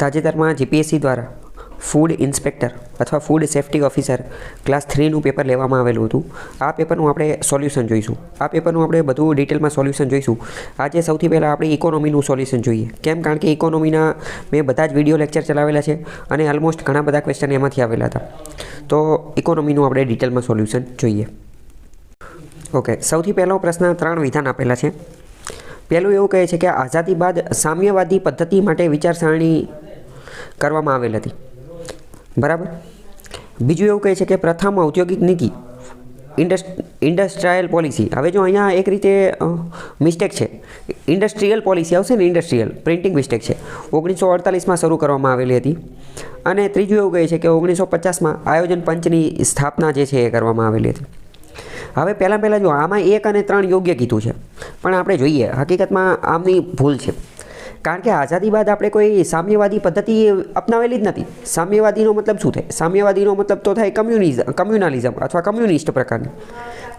તાજેતરમાં જીપીએસસી દ્વારા food inspector અથવા ફૂડ સેફ્ટી ઓફિસર ક્લાસ 3નું પેપર લેવામાં આવેલું હતું. આ પેપરનું આપણે સોલ્યુશન જોઈશું. આ પેપરનું આપણે બધું ડિટેલમાં સોલ્યુશન જોઈશું. આજે સૌથી પહેલાં આપણે ઇકોનોમીનું સોલ્યુશન જોઈએ. કેમ? કારણ કે ઇકોનોમીના મેં બધા જ વિડીયો લેક્ચર ચલાવેલા છે અને ઓલમોસ્ટ ઘણા બધા ક્વેશ્ચન એમાંથી આવેલા હતા. તો ઇકોનોમીનું આપણે ડિટેલમાં સોલ્યુશન જોઈએ. ઓકે, સૌથી પહેલો પ્રશ્ન 3 વિધાન આપેલા છે. પહેલું એવું કહે છે કે આઝાદી બાદ સામ્યવાદી પદ્ધતિ માટે વિચારસરણી કરવામાં આવેલ હતી. બરાબર. બીજું એવું કહે છે કે પ્રથમ ઔદ્યોગિક નીતિ ઇન્ડસ્ટ્રીયલ પોલિસી. હવે જો અહીંયા એક રીતે મિસ્ટેક છે, ઇન્ડસ્ટ્રીયલ પોલિસી આવશે ને, ઇન્ડસ્ટ્રીયલ પ્રિન્ટિંગ મિસ્ટેક છે. 1948માં શરૂ કરવામાં આવેલી હતી. અને ત્રીજું એવું કહે છે કે 1950માં આયોજન પંચની સ્થાપના જે છે એ કરવામાં આવેલી હતી. હવે પહેલાં જો આમાં 1 અને 3 યોગ્ય કીધું છે, પણ આપણે જોઈએ હકીકતમાં આમની ભૂલ છે. કારણ કે આઝાદી બાદ આપણે કોઈ સામ્યવાદી પદ્ધતિ અપનાવેલી જ નથી. સામ્યવાદીનો મતલબ શું થાય? સામ્યવાદીનો મતલબ તો થાય કમ્યુનલિઝમ અથવા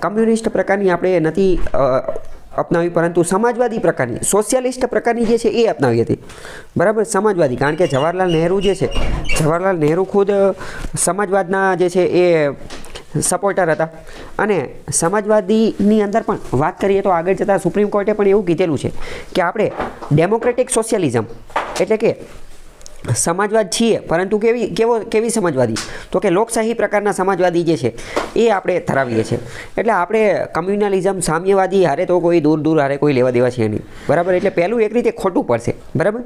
કમ્યુનિસ્ટ પ્રકારની આપણે નથી અપનાવી, પરંતુ સમાજવાદી પ્રકારની, સોશિયાલિસ્ટ પ્રકારની જે છે એ અપનાવી હતી. બરાબર, સમાજવાદી. કારણ કે જવાહરલાલ નહેરુ ખુદ સમાજવાદના જે છે એ સપોર્ટર હતા. અને સમાજવાદીની અંદર પણ વાત કરીએ તો આગળ જતાં સુપ્રીમ કોર્ટે પણ એવું કીધેલું છે કે આપણે ડેમોક્રેટિક સોશિયલિઝમ એટલે કે સમાજવાદ છીએ, પરંતુ કેવી સમાજવાદી? તો કે લોકશાહી પ્રકારના સમાજવાદી જે છે એ આપણે ધરાવીએ છીએ. એટલે આપણે કમ્યુનલિઝમ, સામ્યવાદી હારે તો કોઈ દૂર હારે કોઈ લેવા દેવા છે નહીં. બરાબર. એટલે પહેલું એક રીતે ખોટું પડશે. બરાબર.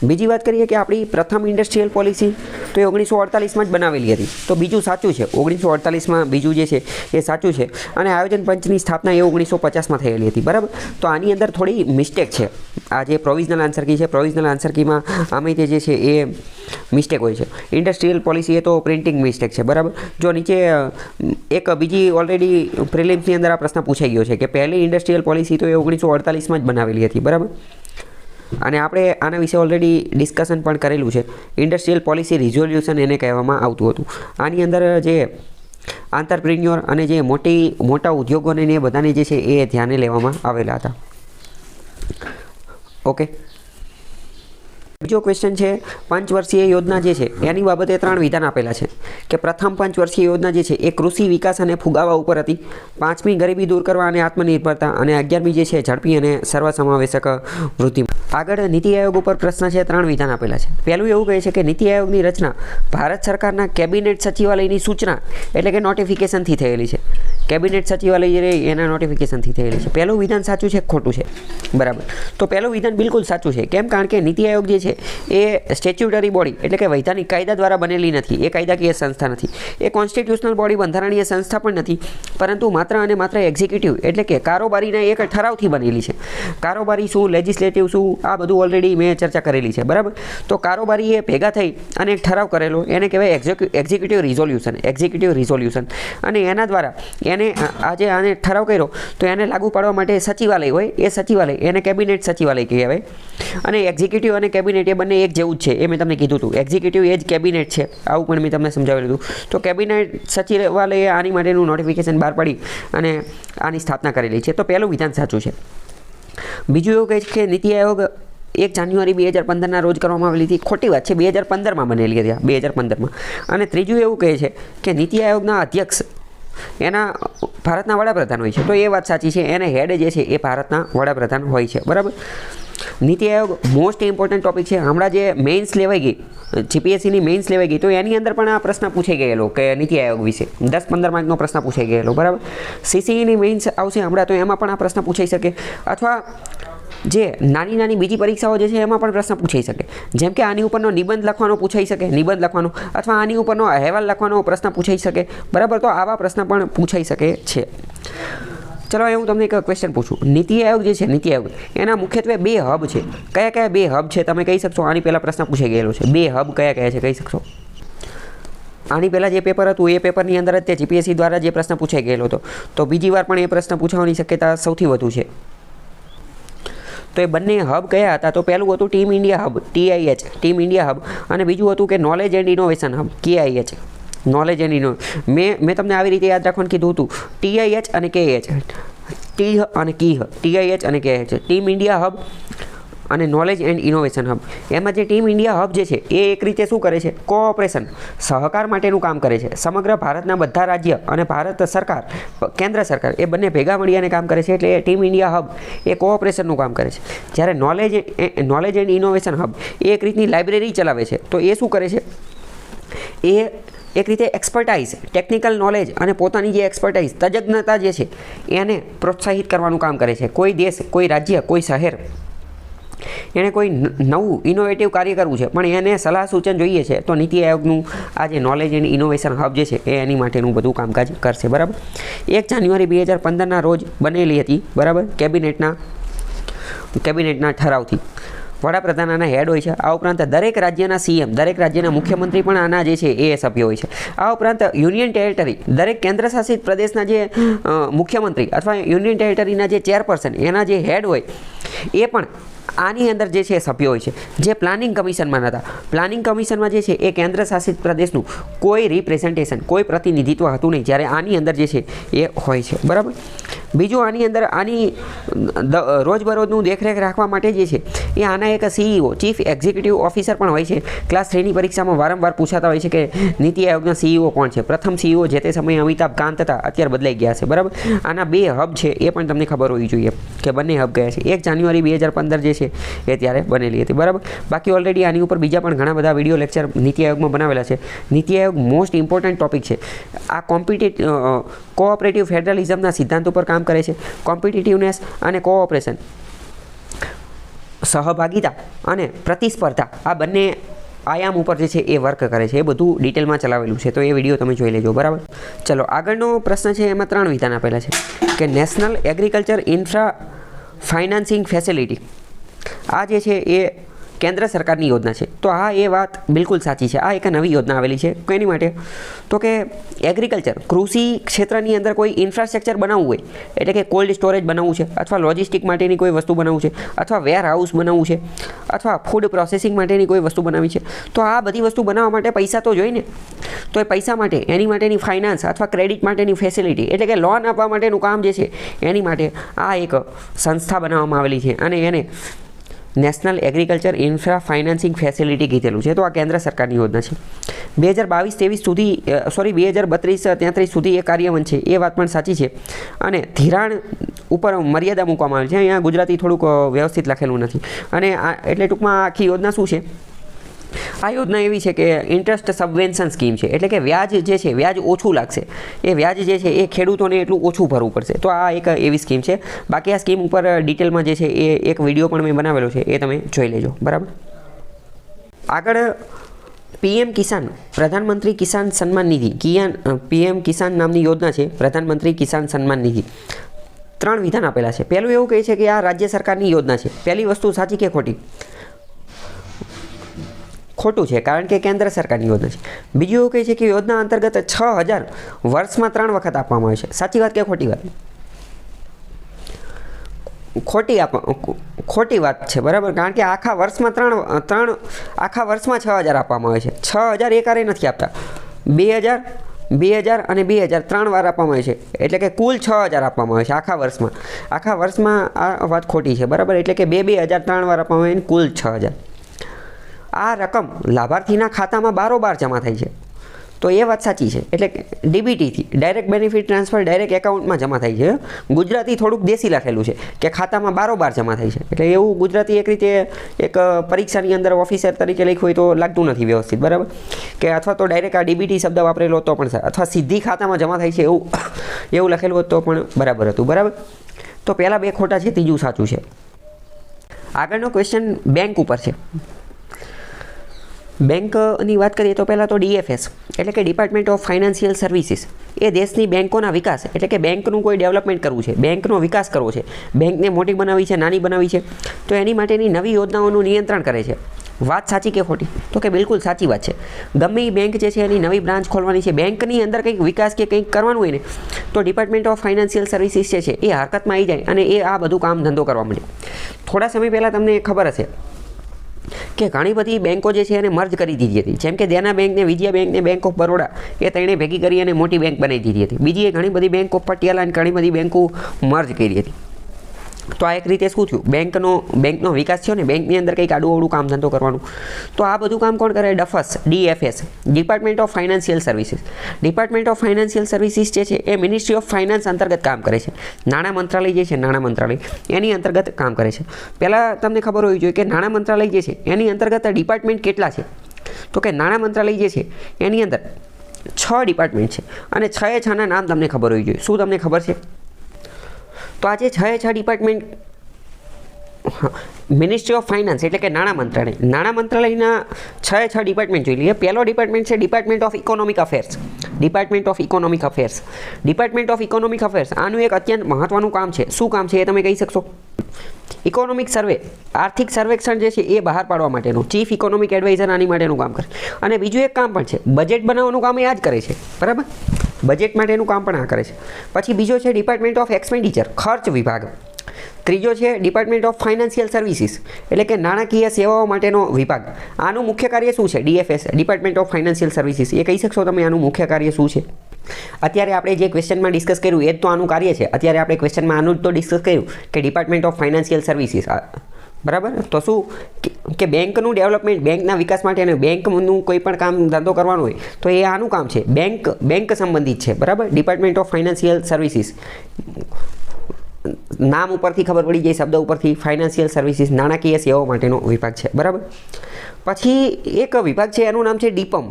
બીજી વાત કરીએ કે આપણી પ્રથમ ઇન્ડસ્ટ્રીયલ પોલિસી તો એ 1948માં જ બનાવેલી હતી. તો બીજું સાચું છે. 1948માં બીજું જે છે એ સાચું છે. અને આયોજન પંચની સ્થાપના એ 1950માં થયેલી હતી. બરાબર. તો આની અંદર થોડી મિસ્ટેક છે. આ જે પ્રોવિઝનલ આન્સર કી છે, પ્રોવિઝનલ આન્સર કીમાં આમે તે જે છે એ મિસ્ટેક હોય છે. ઇન્ડસ્ટ્રીયલ પોલિસી એ તો પ્રિન્ટિંગ મિસ્ટેક છે. બરાબર. જો નીચે એક બીજી ઓલરેડી પ્રિલિમ્સની અંદર આ પ્રશ્ન પૂછાઈ ગયો છે કે પહેલી ઇન્ડસ્ટ્રીયલ પોલિસી તો એ 1948માં જ બનાવેલી હતી. બરાબર. અને આપણે આના વિશે ઓલરેડી ડિસ્કશન પણ કરેલું છે. ઇન્ડસ્ટ્રીયલ પોલિસી રિઝોલ્યુશન એને કહેવામાં આવતું હતું. આની અંદર જે આંતરપ્રિન્યોર અને જે મોટા ઉદ્યોગોને ને બધાને જે છે એ ધ્યાને લેવામાં આવેલા હતા. ઓકે. બીજો ક્વેશ્ચન છે પંચવર્ષીય યોજના જે છે એની બાબતે 3 વિધાન આપેલા છે કે પ્રથમ પંચવર્ષીય યોજના જે છે એ કૃષિ વિકાસ અને ફુગાવા ઉપર હતી. 5મી ગરીબી દૂર કરવા અને આત્મનિર્ભરતા, અને 11મી જે છે ઝડપી અને સર્વસમાવેશક વૃદ્ધિ. આગળ નીતિ આયોગ ઉપર પ્રશ્ન છે. 3 વિધાન આપેલા છે. પહેલું એવું કહે છે કે નીતિ આયોગની રચના ભારત સરકારના કેબિનેટ સચિવાલયની સૂચના એટલે કે નોટિફિકેશનથી થયેલી છે. કેબિનેટ સચિવાલય જે એના નોટિફિકેશનથી થયેલી છે. પહેલું વિધાન સાચું છે, ખોટું છે? બરાબર. તો પહેલું વિધાન બિલકુલ સાચું છે. કેમ? કારણ કે નીતિ આયોગ જે છે એ સ્ટેચ્યુટરી બોડી એટલે કે વૈધાનિક કાયદા દ્વારા બનેલી નથી. એ કાયદાકીય સંસ્થા નથી. એ કોન્સ્ટિટ્યુશનલ બોડી, બંધારણીય સંસ્થા પણ નથી. પરંતુ માત્ર અને માત્ર એક્ઝિક્યુટિવ એટલે કે કારોબારીના એક ઠરાવથી બનેલી છે. કારોબારી શું, લેજિસ્લેટિવ શું, આ બધું ઓલરેડી મેં ચર્ચા કરેલી છે. બરાબર. તો કારોબારીએ ભેગા થઈ અને એક ઠરાવ કરેલો એને કહેવાય એક્ઝિક્યુટિવ રિઝોલ્યુશન. અને એના દ્વારા એને આજે આને ઠરાવ કર્યો તો એને લાગુ પાડવા માટે સચિવાલય હોય. એ સચિવાલય એને કેબિનેટ સચિવાલય કહેવાય. અને એક્ઝિક્યુટિવ અને કેબિનેટ એ બંને એક જેવું જ છે. એ મેં તમને કીધું હતું. એક્ઝિક્યુટિવ એ જ કેબિનેટ છે. આવું પણ મેં તમને સમજાવેલું હતું. તો કેબિનેટ સચિવાલયે આની માટેનું નોટિફિકેશન બહાર પાડી અને આની સ્થાપના કરેલી છે. તો પહેલું વિધાન સાચું છે. બીજું એવું કહે છે કે નીતિ આયોગ 1 જાન્યુઆરી 2015ના રોજ કરવામાં આવેલી હતી. ખોટી વાત છે. 2015માં બનેલી હતી. 2015માં. અને ત્રીજું એવું કહે છે કે નીતિ આયોગના અધ્યક્ષ એના ભારતના વડાપ્રધાન હોય છે. તો એ વાત સાચી છે. એને હેડ જે છે એ ભારતના વડાપ્રધાન હોય છે. બરાબર. NITI Aayog most important topic છે. હમણાં જે મેઇન્સ લેવાઈ ગઈ, જીપીએસસીની મેઇન્સ લેવાઈ ગઈ, તો એની અંદર પણ આ પ્રશ્ન પૂછાઈ ગયેલો કે નીતિ આયોગ વિશે 10-15 માર્કનો પ્રશ્ન પૂછાઈ ગયેલો. બરાબર. સીસીઈની મેઇન્સ આવશે હમણાં, તો એમાં પણ આ પ્રશ્ન પૂછાઈ શકે. અથવા જે નાની બીજી પરીક્ષાઓ જે છે એમાં પણ પ્રશ્ન પૂછાઈ શકે. જેમ કે આની ઉપરનો નિબંધ લખવાનો પૂછાઈ શકે, અથવા આની ઉપરનો અહેવાલ લખવાનો પ્રશ્ન પૂછાઈ શકે. બરાબર. તો આવા પ્રશ્ન પણ પૂછાઈ શકે છે. ચલો હું તમને એક ક્વેશ્ચન પૂછું. નીતિ આયોગ જે છે, નીતિ આયોગ એના મુખ્યત્વે 2 હબ છે. કયા 2 હબ છે તમે કહી શકશો? આની પહેલાં પ્રશ્ન પૂછાઈ ગયેલો છે. 2 હબ કયા છે કહી શકશો? આની પહેલાં જે પેપર હતું એ પેપરની અંદર જ તે જીપીએસસી દ્વારા જે પ્રશ્ન પૂછાઈ ગયેલો હતો. તો બીજી વાર પણ એ પ્રશ્ન પૂછવાની શક્યતા સૌથી વધુ છે. તો એ બંને હબ કયા હતા? તો પહેલું હતું team India hub, TIH, team India hub. અને બીજું હતું કે knowledge and innovation hub, KIH, knowledge and innovation. મેં તમને આવી રીતે યાદ રાખવાનું કીધું હતું. TIH અને KH, ટી અને કી, TIH અને KH. ટીમ ઇન્ડિયા હબ અને નોલેજ એન્ડ ઇનોવેશન હબ. એમાં જે ટીમ ઇન્ડિયા હબ જે છે એ એક રીતે શું કરે છે, કોઓપરેશન સહકાર માટેનું કામ કરે છે. સમગ્ર ભારતના બધા રાજ્ય અને ભારત સરકાર, કેન્દ્ર સરકાર એ બંને ભેગા મળીને કામ કરે છે, એટલે એ ટીમ ઇન્ડિયા હબ એ કોઓપરેશનનું કામ કરે છે. જ્યારે નોલેજ એન્ડ ઇનોવેશન હબ એ એક રીતની લાઇબ્રેરી ચલાવે છે. તો એ શું કરે છે, એ એક રીતે એક્સપર્ટાઇઝ, ટેકનિકલ નોલેજ અને પોતાની જે એક્સપર્ટાઇઝ, તજજ્ઞતા જે છે એને પ્રોત્સાહિત કરવાનું કામ કરે છે. કોઈ દેશ, કોઈ રાજ્ય, કોઈ શહેર એણે કોઈ નવું ઇનોવેટિવ કાર્ય કરવું છે પણ એને સલાહ સૂચન જોઈએ છે, તો નીતિ આયોગનું આ જે નોલેજ એન્ડ ઇનોવેશન હબ જે છે એ એની માટેનું બધું કામકાજ કરશે. બરાબર. 1 જાન્યુઆરી 2015ના રોજ બનેલી હતી. બરાબર. કેબિનેટના ઠરાવથી વડાપ્રધાન આના હેડ હોય છે. આ ઉપરાંત દરેક રાજ્યના સીએમ, દરેક રાજ્યના મુખ્યમંત્રી પણ આના જે છે એ સભ્ય હોય છે. આ ઉપરાંત યુનિયન ટેરિટરી, દરેક કેન્દ્રશાસિત પ્રદેશના જે મુખ્યમંત્રી અથવા યુનિયન ટેરિટરીના જે ચેરપર્સન, એના જે હેડ હોય એ પણ આની અંદર જે છે સભ્યો હોય છે. જે પ્લાનિંગ કમિશનમાં નહોતા. પ્લાનિંગ કમિશનમાં જે છે એ કેન્દ્ર શાસિત પ્રદેશનું કોઈ રિપ્રેઝન્ટેશન, કોઈ પ્રતિનિધિત્વ હતું નહીં, જ્યારે આની અંદર જે છે એ હોય છે. બરાબર. બીજું, આની અંદર આની રોજબરોજનું દેખરેખ રાખવા માટે જે છે એ આના એક સીઈઓ, ચીફ એક્ઝિક્યુટિવ ઓફિસર પણ હોય છે. ક્લાસ 3ની પરીક્ષામાં વારંવાર પૂછાતા હોય છે કે નીતિ આયોગના સીઈઓ કોણ છે. પ્રથમ સીઈઓ જે તે સમયે અમિતાભ કાંત હતા, અત્યારે બદલાઈ ગયા છે. બરાબર. આના 2 હબ છે એ પણ તમને ખબર હોવી જોઈએ કે બંને હબ ગયા છે. 1 જાન્યુઆરી 2015 જે છે એ ત્યારે બનેલી હતી. બરાબર. બાકી ઓલરેડી આની ઉપર બીજા પણ ઘણા બધા વિડીયો લેક્ચર નીતિ આયોગમાં બનાવેલા છે. NITI Aayog most important topic છે. આ કોઓપરેટિવ ફેડરલિઝમના સિદ્ધાંત ઉપર કામ કરે છે. કોમ્પિટિટિવનેસ અને કોઓપરેશન, સહભાગિતા અને પ્રતિસ્પર્ધા, આ બંને આયામ ઉપર જે છે એ વર્ક કરે છે. એ બધું ડિટેલમાં ચલાવેલું છે, તો એ વિડીયો તમે જોઈ લેજો. બરાબર. ચલો, આગળનો પ્રશ્ન છે, એમાં 3 વિધાન આપેલા છે કે national agriculture infra financing facility આ જે છે એ કેન્દ્ર સરકારની યોજના છે. તો આ એ વાત બિલકુલ સાચી છે. આ એક નવી યોજના આવેલી છે. કોની માટે? તો કે એગ્રીકલ્ચર, કૃષિ ક્ષેત્રની અંદર કોઈ ઇન્ફ્રાસ્ટ્રક્ચર બનાવવું હોય, એટલે કે કોલ્ડ સ્ટોરેજ બનાવવું છે, અથવા લોજિસ્ટિક માટેની કોઈ વસ્તુ બનાવવું છે, અથવા વેર હાઉસ બનાવવું છે, અથવા ફૂડ પ્રોસેસિંગ માટેની કોઈ વસ્તુ બનાવવી છે, તો આ બધી વસ્તુ બનાવવા માટે પૈસા તો જોઈએ ને. તો એ પૈસા માટે એની માટેની ફાઇનાન્સ અથવા ક્રેડિટ માટેની ફેસિલિટી, એટલે કે લોન આપવા માટેનું કામ જે છે એની માટે આ એક સંસ્થા બનાવવામાં આવેલી છે અને એને national agriculture infra financing facility કીધેલું છે. તો આ કેન્દ્ર સરકારની યોજના છે. 2022-23 સુધી, 2032-33 સુધી એ કાર્યવંત છે, એ વાત પણ સાચી છે. અને ધિરાણ ઉપર મર્યાદા મૂકવામાં આવી છે. અહીંયા ગુજરાતી થોડુંક વ્યવસ્થિત લખેલું નથી. અને એટલે ટૂંકમાં આખી યોજના શું છે? આ યોજના એવી છે કે ઇન્ટરેસ્ટ સબવેન્શન સ્કીમ છે, એટલે કે વ્યાજ જે છે, વ્યાજ ઓછું લાગશે. એ વ્યાજ જે છે એ ખેડૂતોને એટલું ઓછું ભરવું પડશે. તો આ એક એવી સ્કીમ છે. બાકી આ સ્કીમ ઉપર ડિટેલમાં જે છે એ એક વિડીયો પણ મેં બનાવેલો છે, એ તમે જોઈ લેજો. બરાબર. આગળ પીએમ કિસાન, પ્રધાનમંત્રી કિસાન સન્માન નિધિ, પીએમ કિસાન નામની યોજના છે, પ્રધાનમંત્રી કિસાન સન્માન નિધિ. 3 વિધાન આપેલા છે. પહેલું એવું કહે છે કે આ રાજ્ય સરકારની યોજના છે. પહેલી વસ્તુ સાચી કે ખોટી? ખોટું છે, કારણ કે કેન્દ્ર સરકારની યોજના છે. બીજું એવું કહે છે કે યોજના અંતર્ગત 6000 વર્ષમાં 3 વખત આપવામાં આવે છે. સાચી વાત કે ખોટી વાત? ખોટી વાત છે. બરાબર. કારણ કે આખા વર્ષમાં આખા વર્ષમાં 6000 આપવામાં આવે છે. 6000 એકારે નથી આપતા. 2000, 2000 અને 2000 3 વાર આપવામાં આવે છે. એટલે કે કુલ 6000 આપવામાં આવે છે આખા વર્ષમાં. આખા વર્ષમાં આ વાત ખોટી છે. બરાબર. એટલે કે 2000 3 વાર આપવામાં આવે, કુલ 6000. આ રકમ લાભાર્થીના ખાતામાં બારોબાર જમા થાય છે. તો એ વાત સાચી છે. એટલે ડીબીટીથી, ડાયરેક્ટ બેનિફિટ ટ્રાન્સફર, ડાયરેક્ટ એકાઉન્ટમાં જમા થાય છે. ગુજરાતી થોડુંક દેશી લખેલું છે કે ખાતામાં બારોબાર જમા થાય છે. એટલે એવું ગુજરાતી એક રીતે એક પરીક્ષાની અંદર ઓફિસર તરીકે લખ્યું હોય તો લાગતું નથી વ્યવસ્થિત. બરાબર. કે અથવા તો ડાયરેક્ટ આ ડીબીટી શબ્દ વાપરેલો તો પણ અથવા સીધી ખાતામાં જમા થાય છે એવું લખેલું હોત તો પણ બરાબર હતું. બરાબર. તો પહેલાં 2 ખોટા છે, ત્રીજું સાચું છે. આગળનો ક્વેશ્ચન બેંક ઉપર છે. બેંકની વાત કરીએ તો પહેલાં તો ડીએફએસ એટલે કે ડિપાર્ટમેન્ટ ઓફ ફાઇનાન્શિયલ સર્વિસીસ એ દેશની બેંકોના વિકાસ એટલે કે બેંકનું કોઈ ડેવલપમેન્ટ કરવું છે, બેંકનો વિકાસ કરવો છે, બેંકને મોટી બનાવવી છે, નાની બનાવવી છે, તો એની માટેની નવી યોજનાઓનું નિયંત્રણ કરે છે. વાત સાચી કે ખોટી? તો કે બિલકુલ સાચી વાત છે. ગમે એ બેંક જે છે એની નવી બ્રાન્ચ ખોલવાની છે, બેંકની અંદર કંઈક વિકાસ કે કંઈક કરવાનું હોય ને તો ડિપાર્ટમેન્ટ ઓફ ફાઇનાન્શિયલ સર્વિસીસ જે છે એ હરકતમાં આવી જાય અને એ આ બધું કામ ધંધો કરવા માંડે. થોડા સમય પહેલાં તમને ખબર હશે કે ઘણી બધી બેંકો જે છે એને મર્જ કરી દીધી હતી. જેમ કે દેના બેંકને, વિજયા બેંકને, બેંક ઓફ બરોડા એ ત્રણે ભેગી કરી અને મોટી બેંક બનાવી દીધી હતી. બીજી ઘણી બધી બેંક ઓફ પટિયાલા અને ઘણી બધી બેંકો મર્જ કરી હતી. તો આ એક રીતે શું થયું, બેંકનો વિકાસ થયો ને, બેંકની અંદર કંઈક આડું કામ ધંધો કરવાનું. તો આ બધું કામ કોણ કરે? DFS, department of financial services. Department of financial services જે છે એ મિનિસ્ટ્રી ઓફ ફાઇનાન્સ અંતર્ગત કામ કરે છે. નાણાં મંત્રાલય જે છે, નાણાં મંત્રાલય એની અંતર્ગત કામ કરે છે. પહેલાં તમને ખબર હોવી જોઈએ કે નાણાં મંત્રાલય જે છે એની અંતર્ગત ડિપાર્ટમેન્ટ કેટલા છે? તો કે નાણાં મંત્રાલય જે છે એની અંદર 6 ડિપાર્ટમેન્ટ છે અને 6 નામ તમને ખબર હોવી જોઈએ. શું તમને ખબર છે? તો આજે 6 ડિપાર્ટમેન્ટ મિનિસ્ટ્રી ઓફ ફાઇનાન્સ એટલે કે નાણાં મંત્રાલયના 6 ડિપાર્ટમેન્ટ જોઈ લઈએ. પહેલો ડિપાર્ટમેન્ટ છે department of economic affairs. Department of economic affairs આનું એક અત્યંત મહત્વનું કામ છે. શું કામ છે એ તમે કહી શકશો? ઇકોનોમિક સર્વે, આર્થિક સર્વેક્ષણ જે છે એ બહાર પાડવા માટેનું ચીફ ઇકોનોમિક એડવાઇઝર આની માટેનું કામ કરે. અને બીજું એક કામ પણ છે, બજેટ બનાવવાનું કામ એ આ જ કરે છે, બરાબર? બજેટ માટેનું કામ પણ આ કરે છે. પછી બીજો છે ડિપાર્ટમેન્ટ ઓફ એક્સપેન્ડિચર, ખર્ચ વિભાગ. ત્રીજો છે ડિપાર્ટમેન્ટ ઓફ ફાઇનાન્શિયલ સર્વિસીસ એટલે કે નાણાકીય સેવાઓ માટેનો વિભાગ. આનું મુખ્ય કાર્ય શું છે? DFS, department of financial services. એ કહી શકશો તમે આનું મુખ્ય કાર્ય શું છે? અત્યારે આપણે જે ક્વેશ્ચનમાં ડિસ્કસ કર્યું એ જ તો આનું કાર્ય છે. અત્યારે આપણે ક્વેશ્ચનમાં આનું જ તો ડિસ્કસ કર્યું કે ડિપાર્ટમેન્ટ ઓફ ફાઇનાન્શિયલ સર્વિસીસ, બરાબર? તો શું કે બેંકનું ડેવલપમેન્ટ, બેંકના વિકાસ માટે અને બેંકનું કોઈ પણ કામ ધંધો કરવાનો હોય તો એ આનું કામ છે. બેંક સંબંધિત છે, બરાબર? ડિપાર્ટમેન્ટ ઓફ ફાઇનાન્શિયલ સર્વિસીસ નામ ઉપરથી ખબર પડી જાય, શબ્દ ઉપરથી. ફાઇનાન્શિયલ સર્વિસીસ નાણાકીય સેવાઓ માટેનો વિભાગ છે, બરાબર? પછી એક વિભાગ છે એનું નામ છે DIPAM.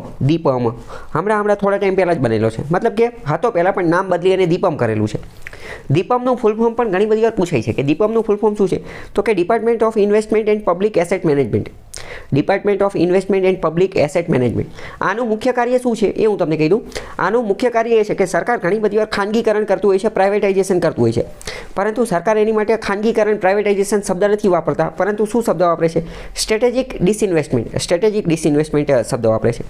હમણાં થોડા ટાઈમ પહેલાં જ બનેલો છે, મતલબ કે હતો પહેલાં પણ નામ બદલી અને DIPAM કરેલું છે. DIPAMનું ફૂલ ફોર્મ પણ ઘણી બધી વાર પૂછાય છે કે DIPAMનું ફૂલ ફોર્મ શું છે? તો કે department of investment and public asset management. Department of investment and public asset management. આનું મુખ્ય કાર્ય શું છે એ હું તમને કહી દઉં. આનું મુખ્ય કાર્ય એ છે કે સરકાર ઘણી બધી વાર ખાનગીકરણ કરતું હોય છે, પ્રાઇવેટાઇઝેશન કરતું હોય છે, પરંતુ સરકાર એની માટે ખાનગીકરણ, પ્રાઇવેટાઇઝેશન શબ્દ નથી વાપરતા, પરંતુ શું શબ્દ વાપરે છે? સ્ટ્રેટેજિક ડિસઇન્વેસ્ટમેન્ટ શબ્દ વાપરે છે.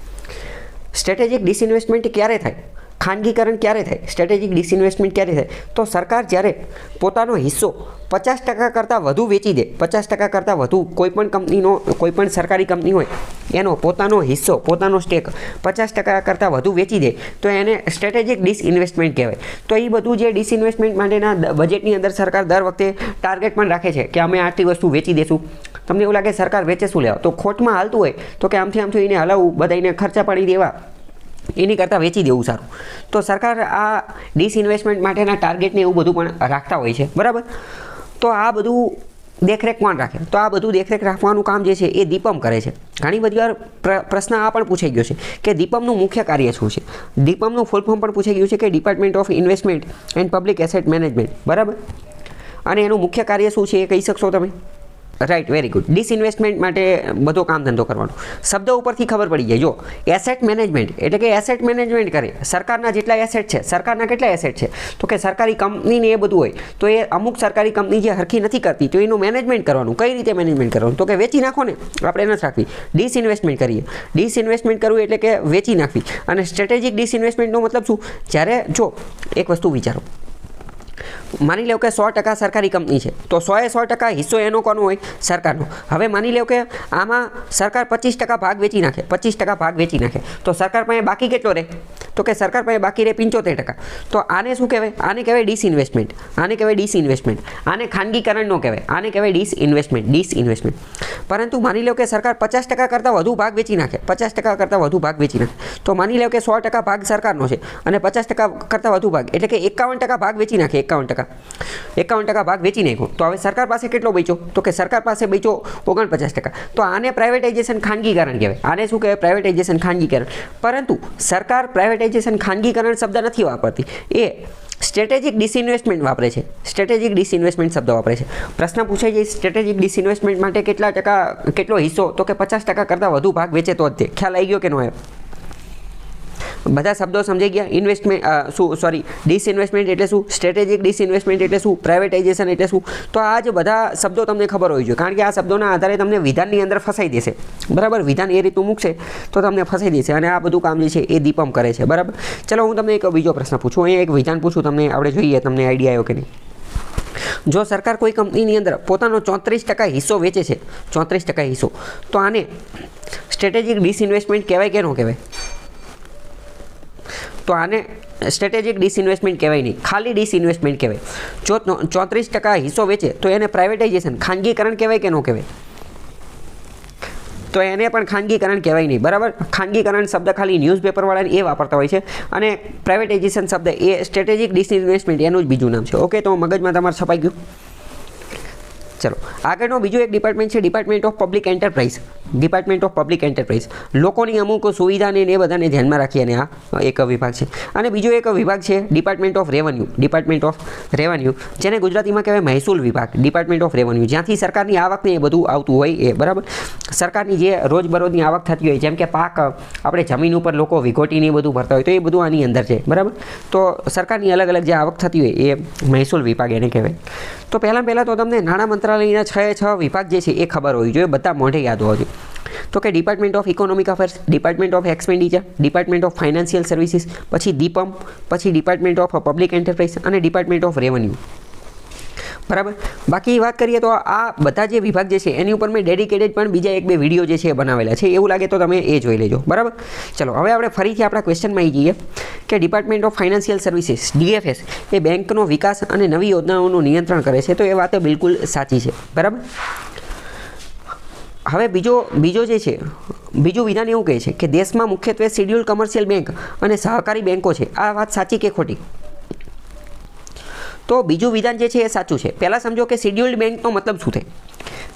સ્ટ્રેટેજિક ડિસઇન્વેસ્ટમેન્ટ ક્યારે થાય? ખાનગીકરણ ક્યારે થાય? સ્ટ્રેટેજિક ડિસઇન્વેસ્ટમેન્ટ ક્યારે થાય? તો સરકાર જ્યારે પોતાનો હિસ્સો 50% કરતાં વધુ વેચી દે, 50% કરતાં વધુ કોઈપણ કંપનીનો, કોઈપણ સરકારી કંપની હોય એનો પોતાનો હિસ્સો, પોતાનો સ્ટેક 50% કરતાં વધુ વેચી દે તો એને સ્ટ્રેટેજિક ડિસઇન્વેસ્ટમેન્ટ કહેવાય. તો એ બધું જે ડિસઇન્વેસ્ટમેન્ટ માટેના બજેટની અંદર સરકાર દર વખતે ટાર્ગેટ પણ રાખે છે કે અમે આટલી વસ્તુ વેચી દેશું. તમને એવું લાગે સરકાર વેચે શું લેવા? તો ખોટમાં હાલતું હોય તો કે આમથી એને હલાવવું, બધાને ખર્ચા પાડી દેવા, એની કરતાં વેચી દેવું સારું. તો સરકાર આ ડિસઇન્વેસ્ટમેન્ટ માટેના ટાર્ગેટને એવું બધું પણ રાખતા હોય છે, બરાબર? તો આ બધું દેખરેખ કોણ રાખે? તો આ બધું દેખરેખ રાખવાનું કામ જે છે એ DIPAM કરે છે. ઘણી બધી વાર પ્રશ્ન આ પણ પૂછાઈ ગયો છે કે DIPAMનું મુખ્ય કાર્ય શું છે? DIPAMનું ફૂલ ફોર્મ પણ પૂછાઈ ગયું છે કે department of investment and public asset management, બરાબર? અને એનું મુખ્ય કાર્ય શું છે એ કહી શકશો તમે? Right, very good. ડિસઇન્વેસ્ટમેન્ટ માટે બધો કામ ધંધો કરવાનો. શબ્દ ઉપરથી ખબર પડી જાય. જો એસેટ મેનેજમેન્ટ એટલે કે એસેટ મેનેજમેન્ટ કરે. સરકારના જેટલા એસેટ છે, સરકારના કેટલા એસેટ છે? તો કે સરકારી કંપનીને એ બધું હોય તો એ અમુક સરકારી કંપની જે હરખી નથી કરતી તો એનું મેનેજમેન્ટ કરવાનું. કઈ રીતે મેનેજમેન્ટ કરવાનું? તો કે વેચી નાખો ને, આપણે નથી રાખવી, ડિસઇન્વેસ્ટમેન્ટ કરીએ. ડિસઇન્વેસ્ટમેન્ટ કરવું એટલે કે વેચી નાખવી. અને સ્ટ્રેટેજિક ડિસઇન્વેસ્ટમેન્ટનો મતલબ શું? જ્યારે જો એક વસ્તુ વિચારો, માની લો કે 100% સરકારી કંપની છે તો 100% હિસ્સો એનો કોનો હોય? સરકારનો. હવે માની લો કે આમાં સરકાર 25% ભાગ વેચી નાખે, 25% ભાગ વેચી નાખે તો સરકાર પાસે બાકી કેટલો રહે? તો કે સરકાર પાસે બાકી રહે 75%. તો આને શું કહેવાય? આને કહેવાય ડિસઇન્વેસ્ટમેન્ટ. આને ખાનગીકરણ નો કહેવાય, આને કહેવાય ડિસઇન્વેસ્ટમેન્ટ. પરંતુ માની લો કે સરકાર 50% કરતાં વધુ ભાગ વેચી નાખે, 50% કરતાં વધુ ભાગ વેચી નાખે તો માની લો કે 100% ભાગ સરકારનો છે અને 50% કરતાં વધુ ભાગ એટલે કે 51% ભાગ વેચી નાખે. 51% ભાગ વેચી નાખ્યો તો હવે સરકાર પાસે કેટલો બચ્યો? તો કે સરકાર પાસે બચ્યો 49%. તો આને પ્રાઇવેટાઇઝેશન, ખાનગીકરણ કહેવાય. આને શું કહેવાય? પ્રાઇવેટાઇઝેશન, ખાનગીકરણ. પરંતુ સરકાર પ્રાઇવેટાઇઝેશન, ખાનગીકરણ શબ્દ નથી વાપરતી, એ સ્ટ્રેટેજિક ડિસઇન્વેસ્ટમેન્ટ વાપરે છે. સ્ટ્રેટેજિક ડિસઇન્વેસ્ટમેન્ટ શબ્દ વાપરે છે. પ્રશ્ન પૂછાઈ જાય સ્ટ્રેટેજિક ડિસઇન્વેસ્ટમેન્ટ માટે કેટલો હિસ્સો? તો કે 50% કરતાં વધુ ભાગ વેચે તો જ તે. ખ્યાલ આવી ગયો કે ન આવ્યો? બધા શબ્દો સમજાઈ ગયા? ડિસઇન્વેસ્ટમેન્ટ એટલે શું? સ્ટ્રેટેજિક ડિસઇન્વેસ્ટમેન્ટ એટલે શું? પ્રાઇવેટાઇઝેશન એટલે શું? તો આ જ બધા શબ્દો તમને ખબર હોવી જોઈએ, કારણ કે આ શબ્દોના આધારે તમને વિધાનની અંદર ફસાઈ દેશે, બરાબર? વિધાન એ રીતનું મૂકશે તો તમને ફસાઈ દેશે. અને આ બધું કામ જે છે એ DIPAM કરે છે, બરાબર? ચલો હું તમને એક બીજો પ્રશ્ન પૂછું. અહીંયા એક વિધાન પૂછું, તમને આપણે જોઈએ તમને આઈડિયા આવ્યો કે નહીં. જો સરકાર કોઈ કંપનીની અંદર પોતાનો 34% હિસ્સો વેચે છે, 34% હિસ્સો, તો આને સ્ટ્રેટેજિક ડિસઇન્વેસ્ટમેન્ટ કહેવાય કે ન કહેવાય? તો આને સ્ટ્રેટેજિક ડિસઇન્વેસ્ટમેન્ટ કહેવાય નહીં, ખાલી ડિસઇન્વેસ્ટમેન્ટ કહેવાય. જો 34% હિસ્સો વેચે તો એને પ્રાઇવેટાઇઝેશન ખાનગીકરણ કહેવાય કે ન કહેવાય? તો એને પણ ખાનગીકરણ કહેવાય નહીં, બરાબર. ખાનગીકરણ શબ્દ ખાલી ન્યૂઝપેપરવાળાને એ વાપરતા હોય છે અને પ્રાઇવેટાઇઝેશન શબ્દ એ સ્ટ્રેટેજિક ડિસઇન્વેસ્ટમેન્ટ એનું જ બીજું નામ છે. ઓકે, તો મગજમાં તમારે છપાઈ ગયું. ચલો, આગળનો બીજો એક ડિપાર્ટમેન્ટ છે department of public enterprise. Department of public enterprise લોકોની અમુક સુવિધાને એ બધાને ધ્યાનમાં રાખી અને આ એક વિભાગ છે. અને બીજો એક વિભાગ છે department of revenue. Department of revenue જેને ગુજરાતીમાં કહેવાય મહેસૂલ વિભાગ. ડિપાર્ટમેન્ટ ઓફ રેવન્યુ જ્યાંથી સરકારની આવકને એ બધું આવતું હોય એ, બરાબર. સરકારની જે રોજબરોજની આવક થતી હોય, જેમ કે પાક આપણે જમીન ઉપર લોકો વિઘોટીને એ બધું ભરતા હોય, તો એ બધું આની અંદર છે, બરાબર. તો સરકારની અલગ અલગ જે આવક થતી હોય એ મહેસૂલ વિભાગ એને કહેવાય. તો પહેલાં તો તમને નાણાં મંત્રાલયના 6 વિભાગ જે છે એ ખબર હોવી જોઈએ, બધા મોઢે યાદ હોવા જોઈએ. તો કે department of economic affairs, department of expenditure, department of financial services, પછી દીપમ, પછી ડિપાર્ટમેન્ટ ઓફ પબ્લિક એન્ટરપ્રાઇઝ અને ડિપાર્ટમેન્ટ ઓફ રેવન્યુ, બરાબર. બાકી વાત કરીએ તો આ બધા જે વિભાગ જે છે એની ઉપર મેં ડેડિકેટેડ પણ બીજા 1-2 વિડીયો જે છે એ બનાવેલા છે, એવું લાગે તો તમે એ જોઈ લેજો, બરાબર. ચલો, હવે આપણે ફરીથી આપણા ક્વેશ્ચનમાં આવી જઈએ કે department of financial services DFS એ બેંકનો વિકાસ અને નવી યોજનાઓનું નિયંત્રણ કરે છે. તો એ વાત બિલકુલ સાચી છે, બરાબર. હવે બીજો જે છે બીજું વિધાન એવું કહે છે કે દેશમાં મુખ્યત્વે શેડ્યુલ કમર્શિયલ બેંક અને સહકારી બેંકો છે. આ વાત સાચી કે ખોટી? તો બીજું વિધાન જે છે એ સાચું છે. પહેલાં સમજો કે શેડ્યુલ્ડ બેંકનો મતલબ શું થાય?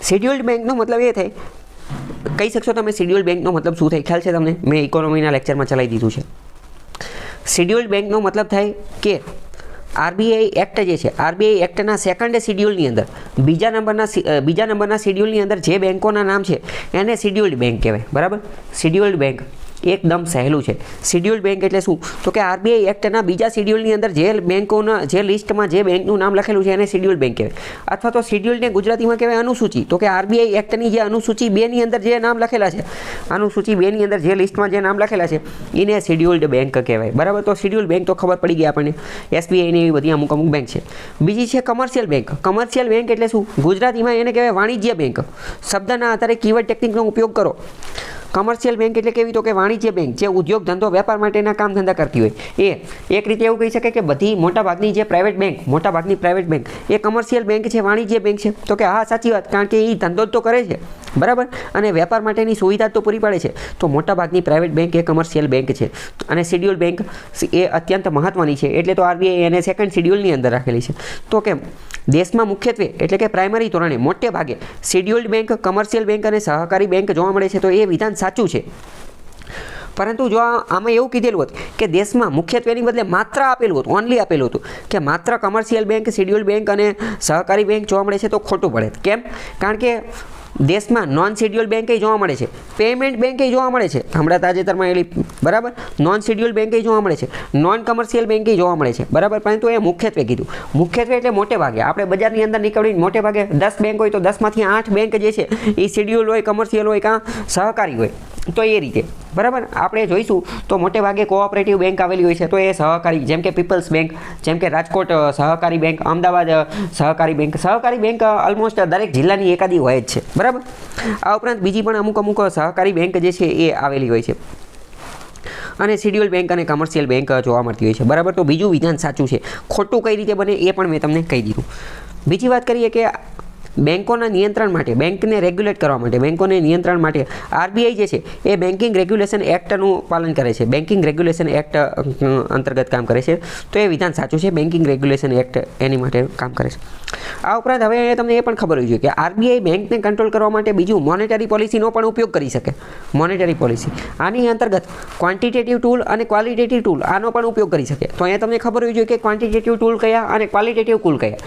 શેડ્યુલ્ડ બેંકનો મતલબ એ થાય, કહી શકશો તમે શેડ્યુલ્ડ બેંકનો મતલબ શું થાય? ખ્યાલ છે તમને? મેં ઇકોનોમીના લેક્ચરમાં ચલાવી દીધું છે. શેડ્યુલ્ડ બેંકનો મતલબ થાય કે RBI એક્ટ જે છે, RBI એક્ટના સેકન્ડ શેડ્યુલની અંદર બીજા નંબરના શેડ્યુલની અંદર જે બેંકોના નામ છે એને શેડ્યુલ્ડ બેંક કહેવાય, બરાબર. શેડ્યુલ્ડ બેંક એકદમ સહેલું છે. શેડ્યુલ્ડ બેંક એટલે શું? તો કે RBI એક્ટના બીજા શેડ્યુલની અંદર જે બેંકોના જે લિસ્ટમાં જે બેંકનું નામ લખેલું છે એને શેડ્યુલ્ડ બેંક કહેવાય. અથવા તો શેડ્યુલ્ડને ગુજરાતીમાં કહેવાય અનુસૂચિ. તો કે RBI એક્ટની જે અનુસૂચિ 2ની અંદર જે નામ લખેલા છે, અનુસૂચિ 2ની અંદર જે લિસ્ટમાં જે નામ લખેલા છે એને શેડ્યુલ્ડ બેંક કહેવાય, બરાબર. તો શેડ્યુલ્ડ બેંક તો ખબર પડી ગઈ આપણને. SBI ને એવી બધી અમુક બેંક છે. બીજી છે કમર્શિયલ બેંક. કમર્શિયલ બેંક એટલે શું? ગુજરાતીમાં એને કહેવાય વાણિજ્ય બેંક. શબ્દના આધારે કીવર્ડ ટેકનિકનો ઉપયોગ કરો. કમર્શિયલ બેંક એટલે કેવી? તો કે વાણિજ્ય બેંક જે ઉદ્યોગ ધંધો વેપાર માટેના કામ ધંધા કરતી હોય એ. એક રીતે એવું કહી શકાય કે બધી મોટાભાગની જે પ્રાઇવેટ બેંક એ કમર્શિયલ બેંક છે, વાણિજ્ય બેંક છે. તો કે હા, સાચી વાત, કારણ કે એ ધંધો તો કરે છે, બરાબર, અને વેપાર માટેની સુવિધા તો પૂરી પાડે છે. તો મોટાભાગની પ્રાઇવેટ બેંક એ કમર્શિયલ બેંક છે. અને શેડ્યુલ બેંક એ અત્યંત મહત્ત્વની છે, એટલે તો RBI એને સેકન્ડ શેડ્યુલની અંદર રાખેલી છે. તો કે દેશમાં મુખ્યત્વે એટલે કે પ્રાઇમરી ધોરણે મોટે ભાગે શેડ્યુલ્ડ બેંક, કમર્શિયલ બેંક અને સહકારી બેંક જોવા મળે છે. તો એ વિધાન સાચું છે. પરંતુ જો આમાં એવું કીધેલું હતું કે દેશમાં મુખ્યત્વેની બદલે માત્ર આપેલું હતું, ઓનલી આપેલું હતું કે માત્ર કમર્શિયલ બેંક, શેડ્યુલ્ડ બેંક અને સહકારી બેંક જોવા મળે છે, તો ખોટું પડે. કેમ? કારણ કે દેશમાં નોન શેડ્યુલ બેંક જોવા મળે છે, પેમેન્ટ બેંક જોવા મળે છે, હમણાં તાજેતરમાં એલી, બરાબર. નોન શેડ્યુલ બેંક જોવા મળે છે, નોન કમર્શિયલ બેંક જોવા મળે છે, બરાબર. પરંતુ એ મુખ્યત્વે કીધું. મુખ્યત્વે એટલે મોટે ભાગે આપણે બજારની અંદર નીકળીને મોટે ભાગે 10 બેંક હોય તો 10માંથી 8 બેંક જે છે એ શેડ્યુલ હોય, કમર્શિયલ હોય, કાં સહકારી હોય. તો એ રીતે, બરાબર. આપણે જોઈશું તો મોટે ભાગે કોઓપરેટિવ બેંક આવેલી હોય છે, તો એ સહકારી, જેમ કે પીપલ્સ બેંક, જેમ કે રાજકોટ સહકારી બેંક, અમદાવાદ સહકારી બેંક ઓલમોસ્ટ દરેક જિલ્લાની એકાદી હોય જ છે, બરાબર. આ ઉપરાંત બીજી પણ અમુક સહકારી બેંક જે છે એ આવેલી હોય છે. અને શેડ્યુલ બેંક અને કમર્શિયલ બેંક જોવા મળતી હોય છે, બરાબર. તો બીજું વિધાન સાચું છે. ખોટું કઈ રીતે બને એ પણ મેં તમને કહી દીધું. બીજી વાત કરીએ કે બેંકોના નિયંત્રણ માટે, બેંકને રેગ્યુલેટ કરવા માટે, બેંકોને નિયંત્રણ માટે RBI જે છે એ બેન્કિંગ રેગ્યુલેશન એક્ટનું પાલન કરે છે. બેન્કિંગ રેગ્યુલેશન એક્ટ અંતર્ગત કામ કરે છે. તો એ વિધાન સાચું છે. બેન્કિંગ રેગ્યુલેશન એક્ટ એની માટે કામ કરે છે. આ ઉપરાંત હવે તમને એ પણ ખબર હોવી જોઈએ કે RBI બેંકને કંટ્રોલ કરવા માટે બીજું મોનેટરી પોલિસીનો પણ ઉપયોગ કરી શકે. મોનેટરી પોલિસી આની અંતર્ગત ક્વોન્ટિટેટિવ ટૂલ અને ક્વોલિટેટિવ ટૂલ આનો પણ ઉપયોગ કરી શકે. તો અહીંયા તમને ખબર હોવી જોઈએ કે ક્વોન્ટિટેટિવ ટૂલ કયા અને ક્વોલિટેટિવ ટૂલ કયા.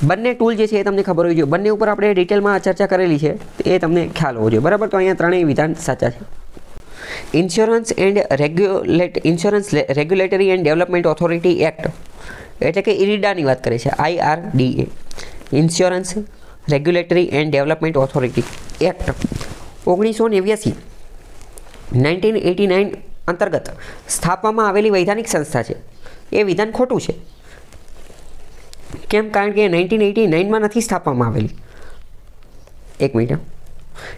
બંને ટૂલ જે છે એ તમને ખબર હોવી જોઈએ. બંને ઉપર આપણે ડિટેલમાં ચર્ચા કરેલી છે, એ તમને ખ્યાલ હોવો જોઈએ, બરાબર. તો અહીંયા ત્રણેય વિધાન સાચા છે. Insurance regulatory and development authority act એટલે કે IRDA ની વાત કરે છે. IRDA, insurance regulatory and development authority act 1989 અંતર્ગત સ્થાપવામાં આવેલી વૈધાનિક સંસ્થા છે. એ વિધાન ખોટું છે. કેમ? કારણ કે 1989માં નથી સ્થાપવામાં આવેલી. એક મિનિટ,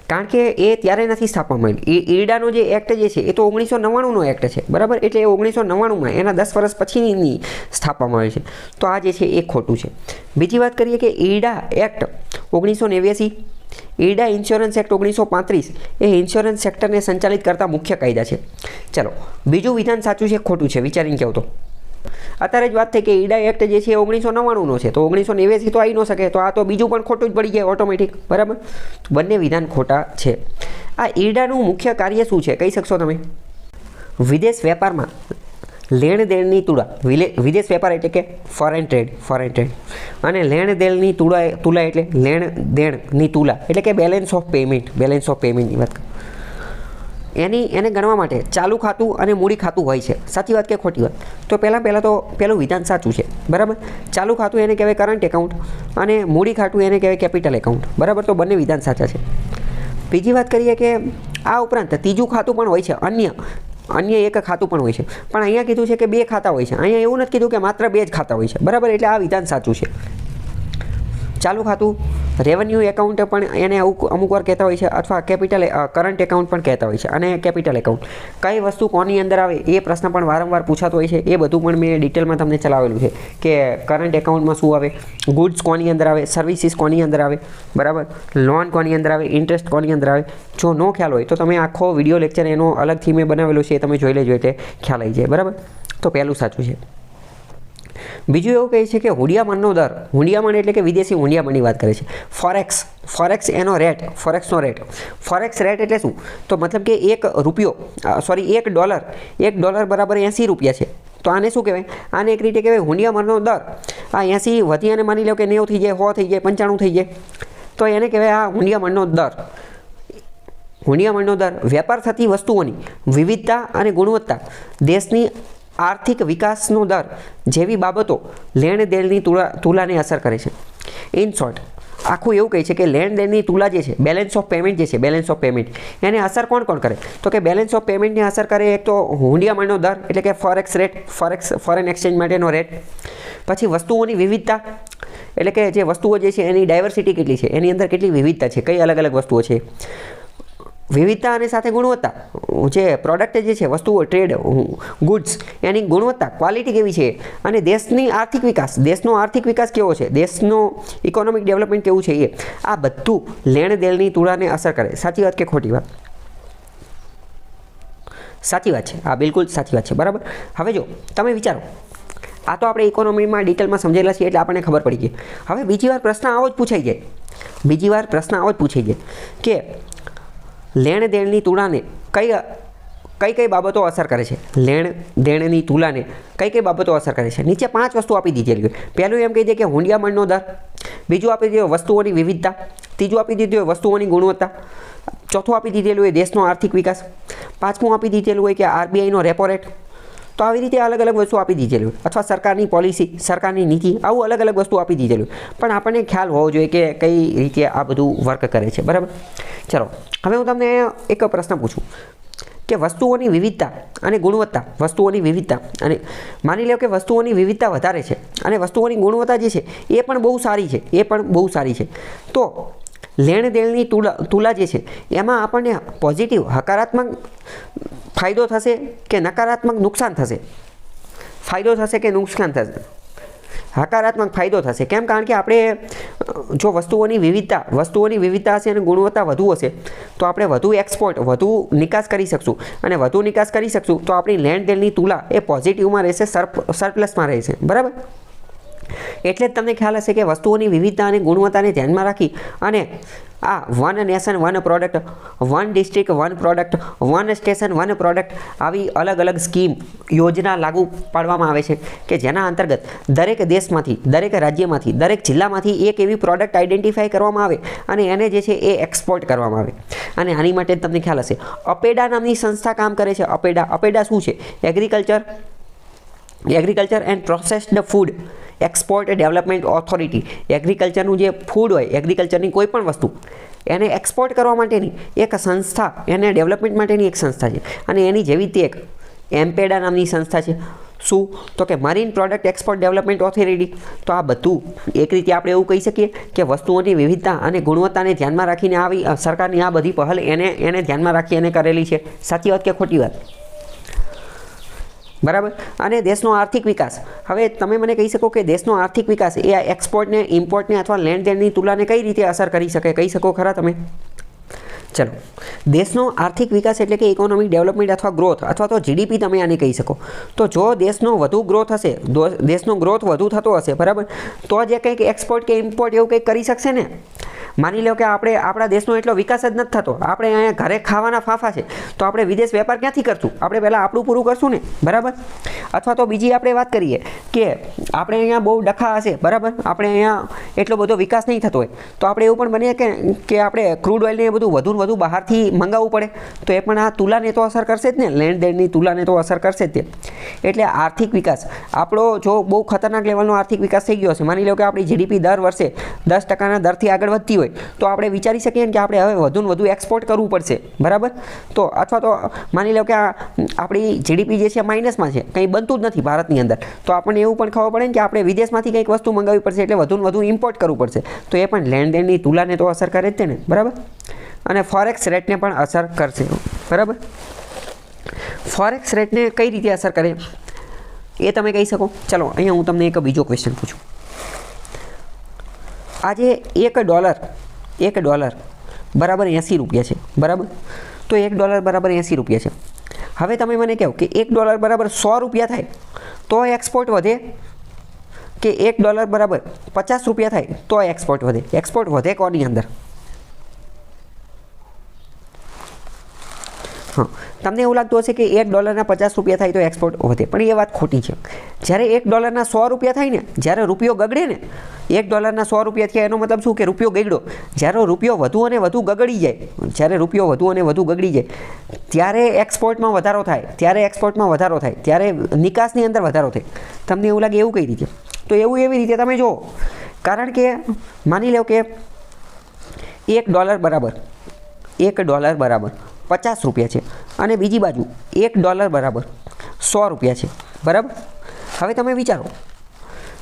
કારણ કે એ ત્યારે નથી સ્થાપવામાં આવેલી. ઈરડાનો જે એક્ટ જે છે એ તો 1999નો એક્ટ છે, બરાબર. એટલે એ 1999માં એના 10 વર્ષ પછીની સ્થાપવામાં આવે છે. તો આ જે છે એ ખોટું છે. બીજી વાત કરીએ કે IRDA act 1989, IRDA insurance act 1935 એ ઇન્સ્યોરન્સ સેક્ટરને સંચાલિત કરતા મુખ્ય કાયદા છે. ચલો, બીજું વિધાન સાચું છે ખોટું છે વિચારીને કહો તો. અત્યારે જ વાત થઈ કે ઈરડા એક્ટ જે છે એ 1999નો છે, તો 1989 તો આવી ન શકે, તો આ તો બીજું પણ ખોટું જ પડી જાય ઓટોમેટિક, બરાબર. બંને વિધાન ખોટા છે. આ ઈરડાનું મુખ્ય કાર્ય શું છે કહી શકશો તમે? વિદેશ વેપારમાં લેણ દેણની તુલા, વિદેશ વેપાર એટલે કે ફોરેન ટ્રેડ, અને લેણ દેણની તુલા એટલે લેણ દેણની તુલા એટલે કે બેલેન્સ ઓફ પેમેન્ટની વાત. એને ગણવા માટે ચાલુ ખાતું અને મૂડી ખાતું હોય છે. સાચી વાત કે ખોટી વાત? તો પહેલાં તો પહેલું વિધાન સાચું છે, બરાબર. ચાલુ ખાતું એને કહેવાય કરંટ એકાઉન્ટ અને મૂડી ખાતું એને કહેવાય કેપિટલ એકાઉન્ટ, બરાબર. તો બંને વિધાન સાચા છે. બીજી વાત કરીએ કે આ ઉપરાંત ત્રીજું ખાતું પણ હોય છે, અન્ય એક ખાતું પણ હોય છે, પણ અહીંયા કીધું છે કે 2 ખાતા હોય છે. અહીંયા એવું નથી કીધું કે માત્ર 2 જ ખાતા હોય છે, બરાબર. એટલે આ વિધાન સાચું છે. ચાલુ ખાતું રેવન્યુ એકાઉન્ટ પણ એને અમુક વાર કહેતા હોય છે, અથવા કરંટ એકાઉન્ટ પણ કહેતા હોય છે. અને કેપિટલ એકાઉન્ટ કઈ વસ્તુ કોની અંદર આવે એ પ્રશ્ન પણ વારંવાર પૂછાતો હોય છે. એ બધું પણ મેં ડિટેલમાં તમને ચલાવેલું છે કે કરંટ એકાઉન્ટમાં શું આવે, ગુડ્સ કોની અંદર આવે, સર્વિસીસ કોની અંદર આવે, બરાબર, લોન કોની અંદર આવે, ઇન્ટરેસ્ટ કોની અંદર આવે. જો ન ખ્યાલ હોય તો તમે આખો વિડીયો લેક્ચર એનો અલગથી મેં બનાવેલો છે, એ તમે જોઈ લેજો એટલે ખ્યાલ આવી જાય, બરાબર. તો પહેલું સાચું છે. બીજું એવું કહે છે કે હુંડિયામણનો દર, હુંડિયામણ એટલે કે વિદેશી હુંડિયામણની વાત કરે છે. ફોરેક્સ એનો રેટ, ફોરેક્સનો રેટ. ફોરેક્સ રેટ એટલે શું? તો મતલબ કે $1 બરાબર 80 રૂપિયા છે. તો આને શું કહેવાય? આને એક રીતે કહેવાય હુંડિયામણનો દર. આ 80 વધી અને માની લો કે 90 થઈ જાય, 100 થઈ જાય, 95 થઈ જાય, તો એને કહેવાય આ હુંડિયામણનો દર. હુંડિયામણનો દર વેપાર થતી વસ્તુઓની વિવિધતા અને ગુણવત્તા, દેશની આર્થિક વિકાસનો દર જેવી બાબતો લેણ દેણની તુલાને અસર કરે છે. ઇન શોર્ટ આખું એવું કહે છે કે લેણ દેણની તુલા જે છે, બેલેન્સ ઓફ પેમેન્ટ એને અસર કોણ કરે? તો કે બેલેન્સ ઓફ પેમેન્ટને અસર કરે એક તો હુંડિયામણનો દર એટલે કે ફોરેક્સ રેટ, ફોરેન એક્સચેન્જ માટેનો રેટ. પછી વસ્તુઓની વિવિધતા એટલે કે જે વસ્તુઓ જે છે એની ડાયવર્સિટી કેટલી છે, એની અંદર કેટલી વિવિધતા છે, કઈ અલગ અલગ વસ્તુઓ છે. વિવિધતા અને સાથે ગુણવત્તા, જે પ્રોડક્ટ જે છે, વસ્તુઓ, ટ્રેડ, ગુડ્સ, એની ગુણવત્તા, ક્વોલિટી કેવી છે. અને દેશનો આર્થિક વિકાસ કેવો છે, દેશનો ઇકોનોમિક ડેવલપમેન્ટ કેવું છે, એ આ બધું લેણ દેણની તુલાને અસર કરે. સાચી વાત કે ખોટી વાત? સાચી વાત છે. આ બિલકુલ સાચી વાત છે, બરાબર. હવે જો તમે વિચારો, આ તો આપણે ઇકોનોમીમાં ડિટેલમાં સમજેલા છીએ એટલે આપણને ખબર પડી ગઈ. હવે બીજી વાર પ્રશ્ન આવો જ પૂછાઈ જાય કે લેણ દેણની તુલાને કઈ બાબતો અસર કરે છે? લેણ દેણની તુલાને કઈ બાબતો અસર કરે છે? નીચે 5 વસ્તુ આપી દીધેલી હોય. પહેલું એમ કહી દે કે હુંડિયામણનો દર, બીજું આપી દીધું વસ્તુઓની વિવિધતા, ત્રીજું આપી દીધું હોય વસ્તુઓની ગુણવત્તા, ચોથું આપી દીધેલું હોય દેશનો આર્થિક વિકાસ, પાંચમું આપી દીધેલું હોય કે RBIનો રેપો રેટ. તો આવી રીતે અલગ અલગ વસ્તુ આપી દીધેલી હોય, અથવા સરકારની પોલિસી, સરકારની નીતિ, આવું અલગ અલગ વસ્તુ આપી દીધેલું હોય. પણ આપણને ખ્યાલ હોવો જોઈએ કે કઈ રીતે આ બધું વર્ક કરે છે, બરાબર. ચલો, હવે હું તમને એક પ્રશ્ન પૂછું કે વસ્તુઓની વિવિધતા અને ગુણવત્તા, અને માની લો કે વસ્તુઓની વિવિધતા વધારે છે અને વસ્તુઓની ગુણવત્તા જે છે એ પણ બહુ સારી છે, તો લેણ દેણની તુલા જે છે એમાં આપણને પોઝિટિવ, હકારાત્મક ફાયદો થશે કે નકારાત્મક નુકસાન થશે? હકારાત્મક ફાયદો થશે. કેમ? કારણ કે આપણે જો વસ્તુઓની વિવિધતા હશે અને ગુણવત્તા વધુ હશે તો આપણે વધુ નિકાસ કરી શકશું, અને વધુ નિકાસ કરી શકશું તો આપણી લેણ દેણની તુલા એ પોઝિટિવમાં રહેશે, સરપ્લસમાં રહેશે, બરાબર. એટલે જ તમને ખ્યાલ હશે કે વસ્તુઓની વિવિધતા અને ગુણવત્તાને ધ્યાનમાં રાખી અને આ 1 nation 1 product, 1 district 1 product, 1 station 1 product, આવી અલગ અલગ સ્કીમ, યોજના લાગુ પાડવામાં આવે છે કે જેના અંતર્ગત દરેક દેશમાંથી, દરેક રાજ્યમાંથી, દરેક જિલ્લામાંથી એક એવી પ્રોડક્ટ આઈડેન્ટિફાઈ કરવામાં આવે અને એને જે છે એ એક્સપોર્ટ કરવામાં આવે. અને આની માટે તમને ખ્યાલ હશે અપેડા નામની સંસ્થા કામ કરે છે. અપેડા શું છે? Agriculture and processed food export development authority. એગ્રીકલ્ચરનું જે ફૂડ હોય, એગ્રીકલ્ચરની કોઈ પણ વસ્તુ એને એક્સપોર્ટ કરવા માટેની એક સંસ્થા, એને ડેવલપમેન્ટ માટેની એક સંસ્થા છે. અને એની જેવી તે એક એમ્પેડા નામની સંસ્થા છે. શું? તો કે marine product export development authority. તો આ બધું એક રીતે આપણે એવું કહી શકીએ કે વસ્તુઓની વિવિધતા અને ગુણવત્તાને ધ્યાનમાં રાખીને આવી સરકારની આ બધી પહેલ એને ધ્યાનમાં રાખી અને કરેલી છે. સાચી વાત કે ખોટી વાત? બરાબર. અને દેશનો આર્થિક વિકાસ, હવે તમે મને કહી શકો કે દેશનો આર્થિક વિકાસ એ આ એક્સપોર્ટને, ઇમ્પોર્ટને અથવા લેણદેણની તુલનાને કઈ રીતે અસર કરી શકે? કહી શકો ખરા તમે? ચલો, દેશનો આર્થિક વિકાસ એટલે કે ઇકોનોમિક ડેવલપમેન્ટ અથવા ગ્રોથ અથવા તો જીડીપી તમે આને કહી શકો. તો જો દેશનો વધુ ગ્રોથ હશે, દેશનો ગ્રોથ વધુ થતો હશે, બરાબર, તો જ કંઈક એક્સપોર્ટ કે ઇમ્પોર્ટ એવું કંઈક કરી શકશે ને. માની લો કે આપણા દેશનો એટલો વિકાસ જ નથી થતો, આપણે અહીંયા ઘરે ખાવાના ફાંફા છે, તો આપણે વિદેશ વેપાર ક્યાંથી કરશું? આપણે પહેલાં આપણું પૂરું કરશું ને, બરાબર. અથવા તો બીજી આપણે વાત કરીએ કે આપણે અહીંયા બહુ ડખા હશે, બરાબર, આપણે અહીંયા એટલો બધો વિકાસ નહીં થતો હોય, તો આપણે એવું પણ બને કે આપણે ક્રૂડ ઓઇલને એ બધું વધુ ને વધુ બહારથી મંગાવવું પડે, તો એ પણ આ તુલાને તો અસર કરશે જ ને, લેણદેણની તુલાને તો અસર કરશે જ તે. એટલે આર્થિક વિકાસ આપણો જો બહુ ખતરનાક લેવલનો આર્થિક વિકાસ થઈ ગયો હશે, માની લો કે આપણી જીડીપી દર વર્ષે 10% દરથી આગળ વધતી હોય, તો આપણે વિચારી શકીએ કે આપણે હવે વધુ ને વધુ એક્સપોર્ટ કરવું પડશે, બરાબર. તો અથવા તો માની લો કે આપણી જીડીપી જે છે માઇનસમાં છે, કંઈ બનતું જ નથી ભારતની અંદર, તો આપણને એવું પણ ખબર પડે કે આપણે વિદેશમાંથી કંઈક વસ્તુ મંગાવવી પડશે, એટલે વધુ ને વધુ ઇમ્પોર્ટ કરવું પડશે, તો એ પણ લેણદેણની તુલાને તો અસર કરે જ છે ને, બરાબર. અને ફોરેક્સ રેટને પણ અસર કરશે, બરાબર. ફોરેક્સ રેટને કઈ રીતે અસર કરે એ તમે કહી શકો. ચલો, અહીંયા હું તમને એક બીજો ક્વેશ્ચન પૂછું. આજે $1 બરાબર 80 રૂપિયા છે, બરાબર. તો $1 બરાબર 80 રૂપિયા છે. હવે તમે મને કહો કે $1 બરાબર 100 રૂપિયા થાય તો એક્સપોર્ટ વધે, કે $1 બરાબર 50 રૂપિયા થાય તો એક્સપોર્ટ વધે? એક્સપોર્ટ વધે કોની અંદર? હા, તમને એવું લાગતું હશે કે $1 50 રૂપિયા થાય તો એક્સપોર્ટ વધે, પણ એ વાત ખોટી છે. જ્યારે $1 100 રૂપિયા થાય ને, જ્યારે રૂપિયો ગગડે ને, $1 100 રૂપિયા થયા એનો મતલબ શું? કે રૂપિયો ગગડ્યો. જ્યારે રૂપિયો વધુ અને વધુ ગગડી જાય, ત્યારે એક્સપોર્ટમાં વધારો થાય, ત્યારે નિકાસની અંદર વધારો થાય. તમને એવું લાગે એવું કઈ રીતે? તો એવું એવી રીતે તમે જુઓ, કારણ કે માની લો કે $1 બરાબર 50 રૂપિયા છે અને બીજી બાજુ $1 બરાબર 100 રૂપિયા છે, બરાબર. હવે તમે વિચારો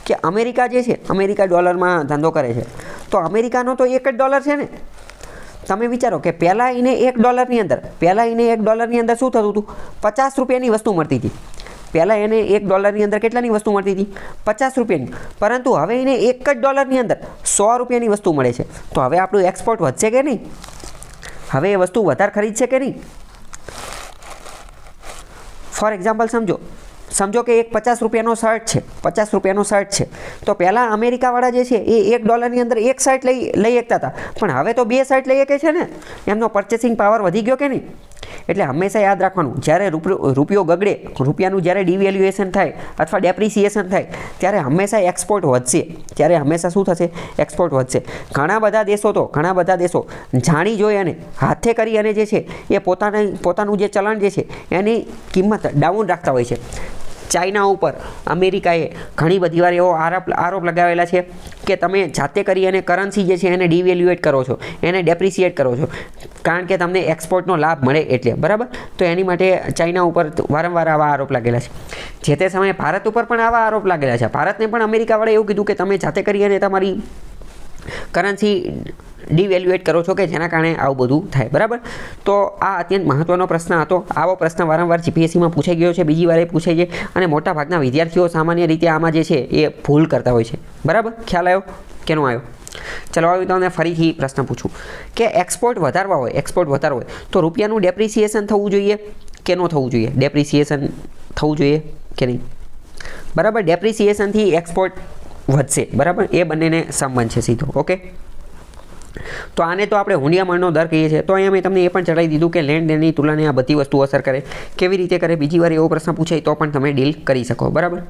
કે અમેરિકા જે છે, અમેરિકા ડોલરમાં ધંધો કરે છે, તો અમેરિકાનો તો $1 છે ને. તમે વિચારો કે પહેલાં એને $1 ની અંદર શું થતું હતું? 50 રૂપિયાની વસ્તુ મળતી હતી. પહેલાં એને $1 ની અંદર કેટલાની વસ્તુ મળતી હતી? 50 રૂપિયાની. પરંતુ હવે એને $1 ની અંદર 100 રૂપિયાની વસ્તુ મળે છે. તો હવે આપણું એક્સપોર્ટ વધશે કે નહીં? હવે એ વસ્તુ વધારે ખરીદશે કે નહીં? ફોર એક્ઝામ્પલ સમજો કે એક 50 રૂપિયાનો શર્ટ છે, તો પહેલાં અમેરિકાવાળા જે છે એ $1 ની અંદર એક શર્ટ લઈ શકતા હતા, પણ હવે તો 2 શર્ટ લઈ શકે છે ને. એમનો પર્ચેસિંગ પાવર વધી ગયો કે નહીં? એટલે હંમેશા યાદ રાખવાનું, જ્યારે રૂપિયો ગગડે, રૂપિયાનું જ્યારે ડિવેલ્યુએશન થાય અથવા ડેપ્રિસિએશન થાય, ત્યારે હંમેશા એક્સપોર્ટ વધશે. ત્યારે હંમેશા શું થશે? એક્સપોર્ટ વધશે. ઘણા બધા દેશો જાણી જોઈ અને હાથે કરી અને જે છે એ પોતાનું જે ચલણ જે છે એની કિંમત ડાઉન રાખતા હોય છે. ચાઇના ઉપર અમેરિકાએ ઘણી બધી વાર એવો આરોપ લગાવેલા છે કે તમે જાતે કરી અને કરન્સી જે છે એને ડિવેલ્યુએટ કરો છો, એને ડેપ્રિસિએટ કરો છો, કારણ કે તમને એક્સપોર્ટનો લાભ મળે એટલે, બરાબર. તો એની માટે ચાઇના ઉપર વારંવાર આવા આરોપ લાગેલા છે. જે તે સમયે ભારત ઉપર પણ આવા આરોપ લાગેલા છે. ભારતને પણ અમેરિકાવાળાએ એવું કીધું કે તમે જાતે કરી અને તમારી કરન્સી ડિવેલ્યુએટ કરો છો, કે જેના કારણે આવું બધું થાય, બરાબર. તો આ અત્યંત મહત્ત્વનો પ્રશ્ન હતો. આવો પ્રશ્ન વારંવાર જીપીએસસીમાં પૂછાઈ ગયો છે, બીજી વાર એ પૂછાઈ છે, અને મોટાભાગના વિદ્યાર્થીઓ સામાન્ય રીતે આમાં જે છે એ ભૂલ કરતા હોય છે, બરાબર. ખ્યાલ આવ્યો કે ન આવ્યો? ચલો, હવે તમને ફરીથી પ્રશ્ન પૂછું કે એક્સપોર્ટ વધારવા હોય તો રૂપિયાનું ડેપ્રિસિએશન થવું જોઈએ કે ન થવું જોઈએ? ડેપ્રિસિએશન થવું જોઈએ કે નહીં? બરાબર. ડેપ્રિસિએશનથી એક્સપોર્ટ વધશે, બરાબર. એ બંનેને સંબંધ છે સીધો. ઓકે, તો આને તો આપણે હુંડિયામણનો દર કહીએ છીએ. તો અહીંયા મેં તમને એ પણ જણાવી દીધું કે લેણદેણની તુલનાને આ બધી વસ્તુ અસર કરે. કેવી રીતે કરે? બીજી વાર એવો પ્રશ્ન પૂછાય તો પણ તમે ડીલ કરી શકો, બરાબર.